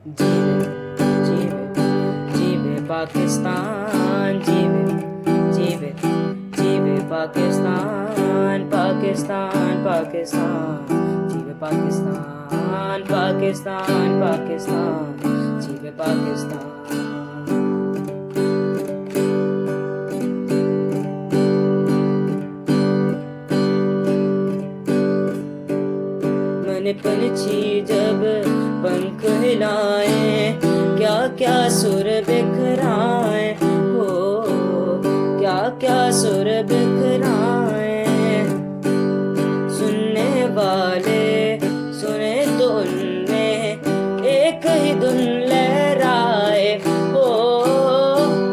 जीवे जीवे जीवे पाकिस्तान, जीवे जीवे जीवे पाकिस्तान, पाकिस्तान पाकिस्तान, जीवे पाकिस्तान, पाकिस्तान पाकिस्तान, जीवे पाकिस्तान। मन पंछी जब पंख हिलाए, क्या क्या सुर बिखराए हो, क्या क्या सुर बिखराए। सुनने वाले सुने तो उनमें एक ही धुन लहराए हो,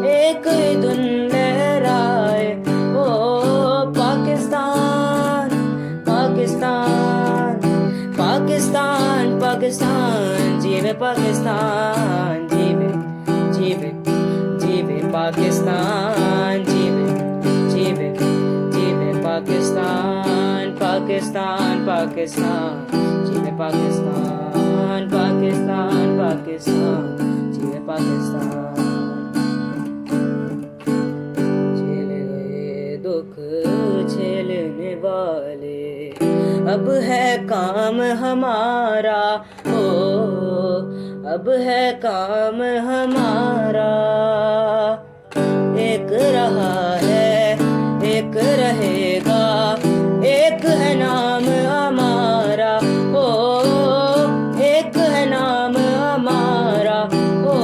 एक ही धुन लहराए हो। पाकिस्तान पाकिस्तान पाकिस्तान पाकिस्तान, जीवे पाकिस्तान, जीवे जीवे जीवे पाकिस्तान, जीवे जीवे जीवे पाकिस्तान, पाकिस्तान पाकिस्तान, जीवे पाकिस्तान, पाकिस्तान पाकिस्तान, जीवे पाकिस्तान। झेले गए दुख झेलने वाले, अब है काम हमारा हो, अब है काम हमारा। एक रहा है एक रहेगा, एक है नाम हमारा हो, एक है नाम हमारा हो।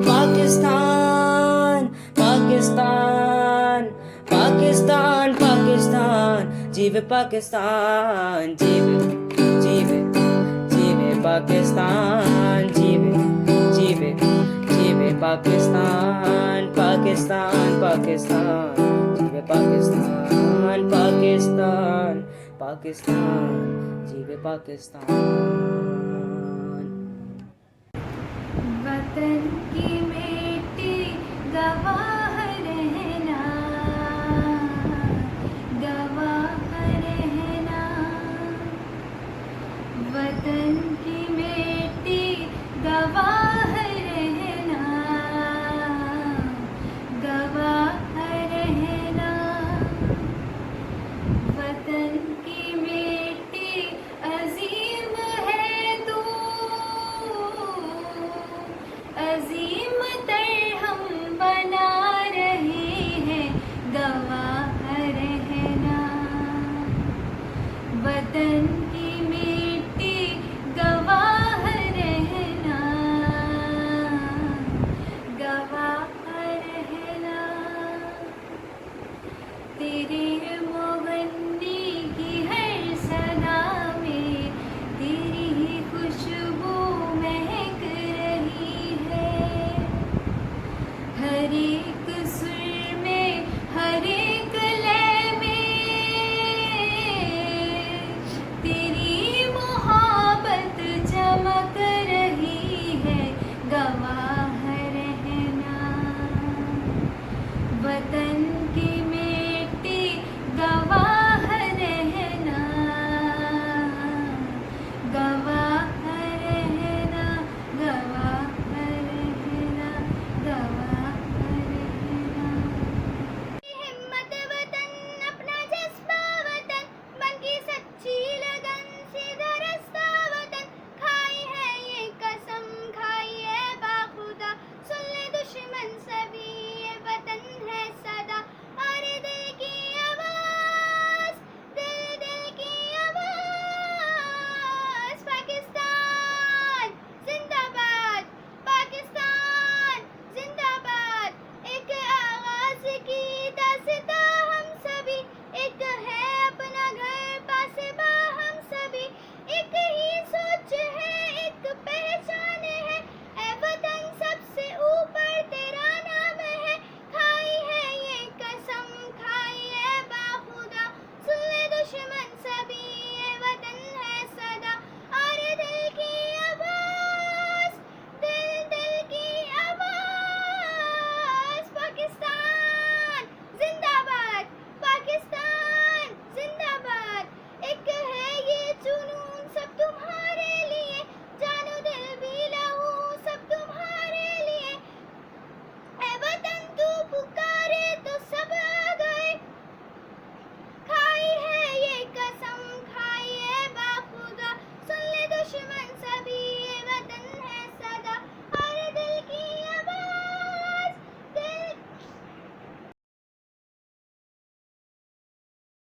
पाकिस्तान पाकिस्तान पाकिस्तान पाकिस्तान, जीवे पाकिस्तान, जीवे जीवे जीवे पाकिस्तान, जीवे जीवे जीवे पाकिस्तान, पाकिस्तान पाकिस्तान, जीवे पाकिस्तान, पाकिस्तान पाकिस्तान, जीवे पाकिस्तान।